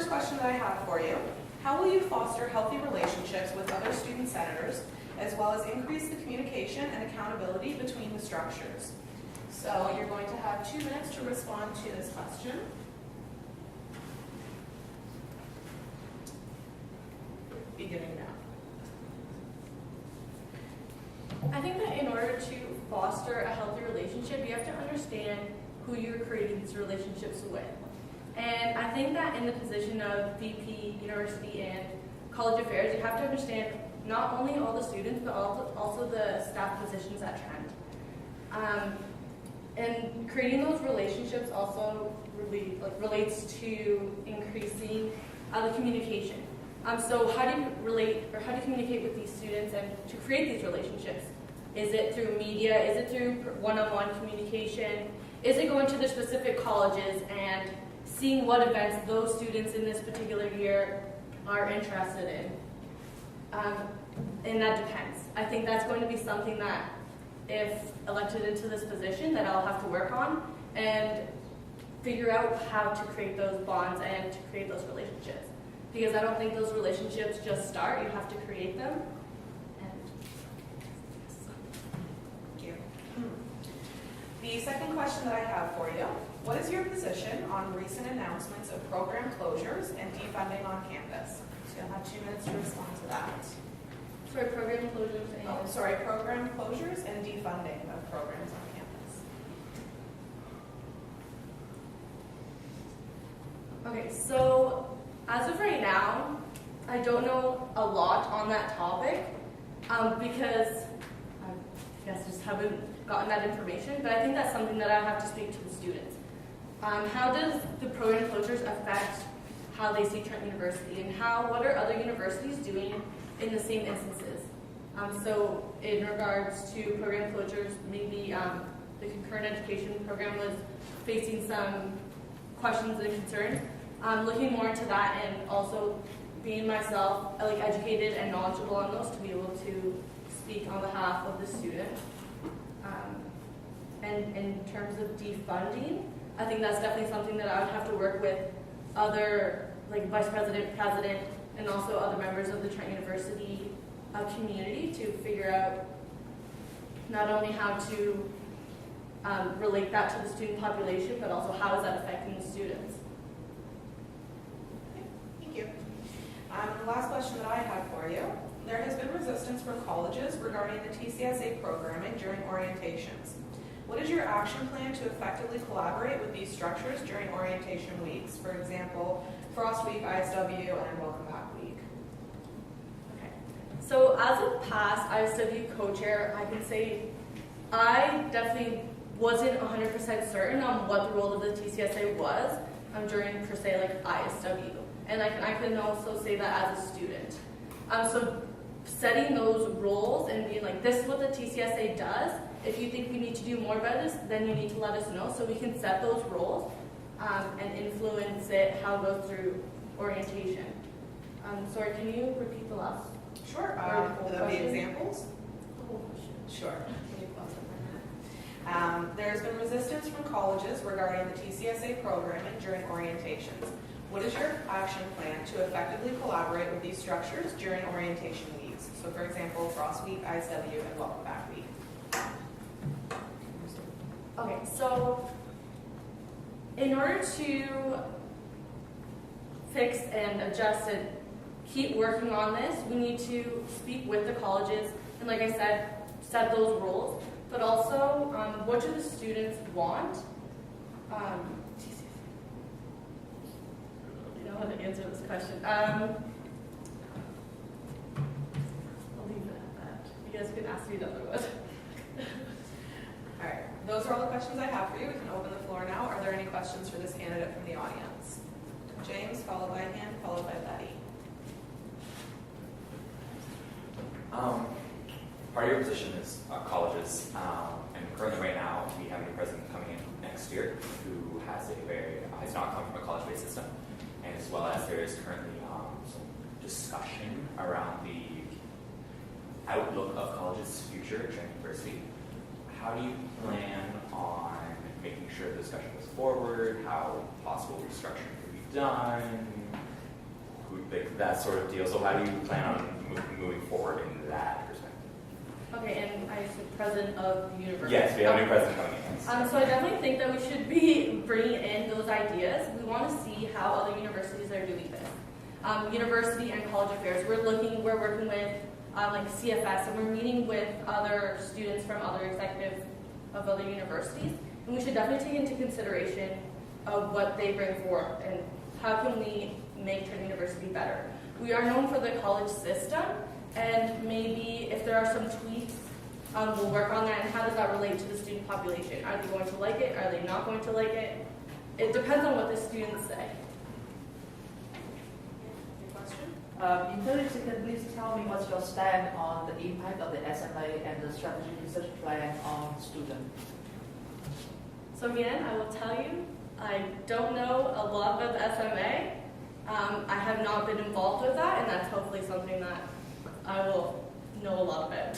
first question that I have for you, how will you foster healthy relationships with other student senators, as well as increase the communication and accountability between the structures? So you're going to have 2 minutes to respond to this question. Beginning now. I think that in order to foster a healthy relationship, you have to understand who you're creating these relationships with. And I think that in the position of VP, University and College Affairs, you have to understand not only all the students, but also the staff positions at Trent. And creating those relationships also really relates to increasing the communication. So how do you communicate with these students and to create these relationships? Is it through media? Is it through one-on-one communication? Is it going to the specific colleges and seeing what events those students in this particular year are interested in? And that depends. I think that's going to be something that, if elected into this position, that I'll have to work on and figure out how to create those bonds and to create those relationships. Because I don't think those relationships just start, you have to create them. Thank you. The second question that I have for you, what is your position on recent announcements of program closures and defunding on campus? So you'll have 2 minutes to respond to that. Sorry, program closures and... program closures and defunding of programs on campus. Okay, so as of right now, I don't know a lot on that topic because I guess just haven't gotten that information, but I think that's something that I have to speak to the students. How does the program closures affect how they see Trent University, and what are other universities doing in the same instances? So in regards to program closures, maybe the concurrent education program was facing some questions and concerns. Looking more into that and also being myself educated and knowledgeable on those to be able to speak on behalf of the student. And in terms of defunding, I think that's definitely something that I would have to work with other vice president, president, and also other members of the Trent University community to figure out not only how to relate that to the student population, but also how is that affecting the students. Thank you. The last question that I have for you. There has been resistance from colleges regarding the TCSA programming during orientations. What is your action plan to effectively collaborate with these structures during orientation weeks? For example, Frost Week, ISW, and Welcome Back Week. Okay. So as a past ISW co-chair, I can say I definitely wasn't 100% certain on what the role of the TCSA was during, per se, ISW. And I can also say that as a student. So setting those roles and being this is what the TCSA does. If you think we need to do more about this, then you need to let us know so we can set those roles and influence it, how it goes through orientation. Sorry, can you repeat the last? Sure. The examples? Sure. Can you pause it for a minute? There has been resistance from colleges regarding the TCSA programming during orientations. What is your action plan to effectively collaborate with these structures during orientation weeks? So, for example, Frost Week, ISW, and Welcome Back Week. Okay, so in order to fix and adjust and keep working on this, we need to speak with the colleges and, like I said, set those roles, but also what do the students want? I don't know how to answer this question. I'll leave it at that. You guys can ask me another one. All right, those are all the questions I have for you. We can open the floor now. Are there any questions for this candidate from the audience? James, followed by Ann, followed by Betty. Part of your position is colleges, and currently right now we have a new president coming in next year who has not come from a college-based system, and as well as there is currently some discussion around the outlook of college's future at Trent University. How do you plan on making sure the discussion goes forward? How possible restructuring could be done? like that sort of deal. So how do you plan on moving forward in that perspective? Okay, and I said president of the university. Yes, we have a new president coming in. So I definitely think that we should be bringing in those ideas. We want to see how other universities are doing this. University and college affairs. We're working with like CFS, and we're meeting with other students from other executives of other universities. And we should definitely take into consideration of what they bring forth and how can we make Trent University better. We are known for the college system, and maybe if there are some tweaks, we'll work on that. And how does that relate to the student population? Are they going to like it? Are they not going to like it? It depends on what the students say. Any question? In 30 seconds, please tell me what's your stand on the impact of the SMA and the strategic research plan on students. So again, I will tell you, I don't know a lot about the SMA. I have not been involved with that, and that's hopefully something that I will know a lot about.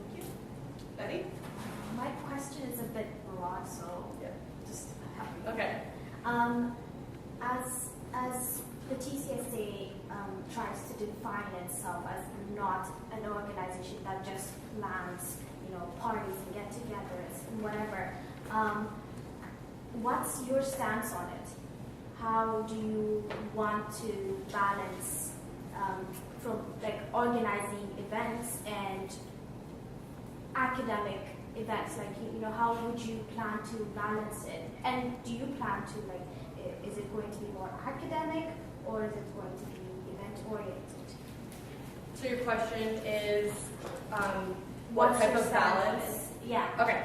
Thank you. Betty? My question is a bit broad, so Yeah. just help me. Okay. As the TCSA tries to define itself as not an organization that just plans, parties and get-togethers and whatever, what's your stance on it? How do you want to balance from like organizing events and academic events? Like, how would you plan to balance it? And do you plan to is it going to be more academic or is it going to be event oriented? So your question is, what What's type your of balance? stance? Yeah. Okay.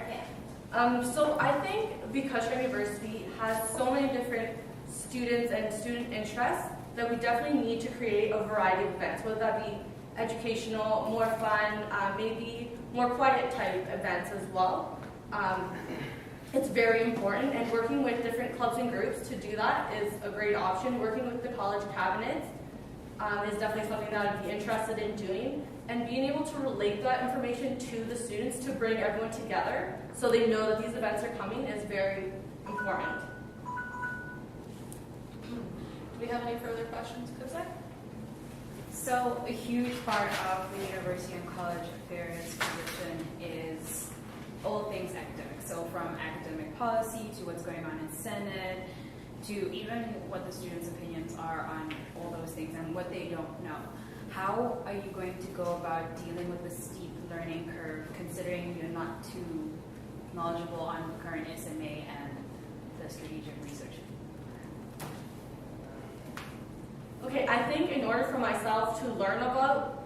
Yeah. So I think because Trent University has so many different students and student interests that we definitely need to create a variety of events, whether that be educational, more fun, maybe more quiet type events as well. It's very important, and working with different clubs and groups to do that is a great option. Working with the college cabinets is definitely something that I'd be interested in doing, and being able to relate that information to the students to bring everyone together so they know that these events are coming is very important. Do we have any further questions, Kozak? So a huge part of the university and college affairs position is all things academic. So from academic policy to what's going on in Senate to even what the students' opinions are on all those things and what they don't know. How are you going to go about dealing with the steep learning curve, considering you're not too knowledgeable on current SMA and the strategic research? Okay, I think in order for myself to learn about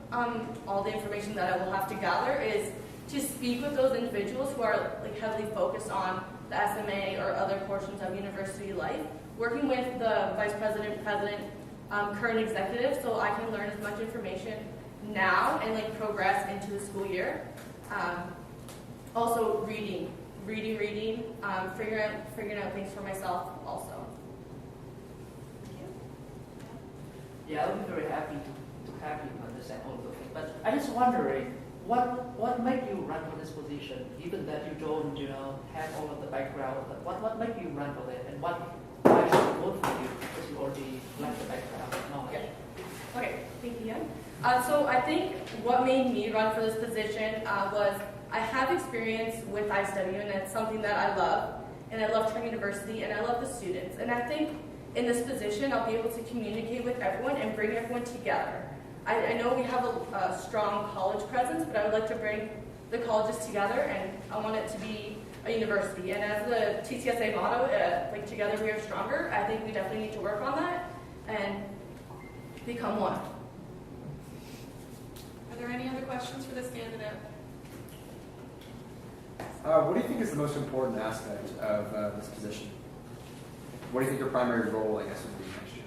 all the information that I will have to gather is to speak with those individuals who are heavily focused on the SMA or other portions of university life, working with the vice president, president, current executive, so I can learn as much information now and progress into the school year. Also reading, figuring out things for myself also. Yeah, I'll be very happy to have you understand all of it. But I just wondering, what made you run for this position, given that you don't, have all of the background? What made you run for it, and why should I vote for you? Because you already like the background knowledge. Okay, thank you, Ian. So I think what made me run for this position was I have experience with ISW, and it's something that I love. And I love Trent University, and I love the students. And I think in this position, I'll be able to communicate with everyone and bring everyone together. I know we have a strong college presence, but I would like to bring the colleges together, and I want it to be a university. And as the TCSA motto, together we are stronger, I think we definitely need to work on that and become one. Are there any other questions for this candidate? What do you think is the most important aspect of this position? What do you think your primary role, would be next year?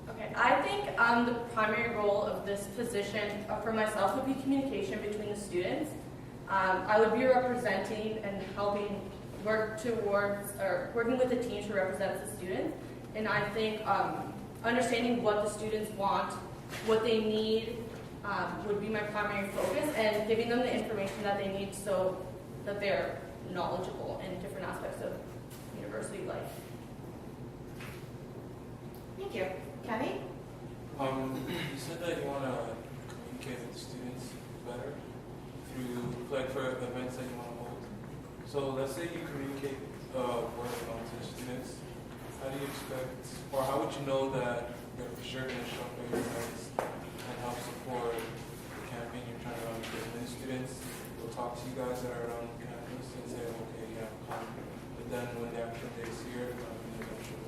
Okay, I think the primary role of this position for myself would be communication between the students. I would be representing and helping work towards, or working with the teams who represents the students. And I think understanding what the students want, what they need, would be my primary focus, and giving them the information that they need so that they're knowledgeable in different aspects of university life. Thank you. Kenny? You said that you want to communicate with students better through, like, for events that you want to hold. So let's say you communicate word of mouth to the students. How do you expect, or how would you know that you're for sure going to show up at your events and help support the campaign you're trying to run? Because many students will talk to you guys that are around campus and say, okay, yeah, come. But then when the actual day is here, they don't show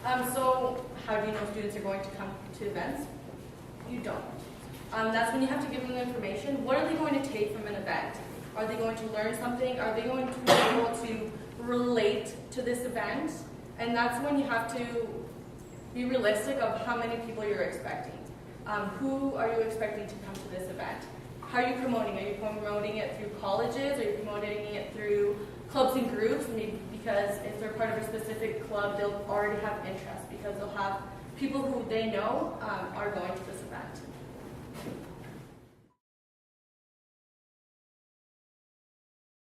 up. So how do you know students are going to come to events? You don't. That's when you have to give them the information. What are they going to take from an event? Are they going to learn something? Are they going to be able to relate to this event? And that's when you have to be realistic of how many people you're expecting. Who are you expecting to come to this event? How are you promoting? Are you promoting it through colleges? Are you promoting it through clubs and groups? Maybe because if they're part of a specific club, they'll already have interest because they'll have people who they know are going to this event.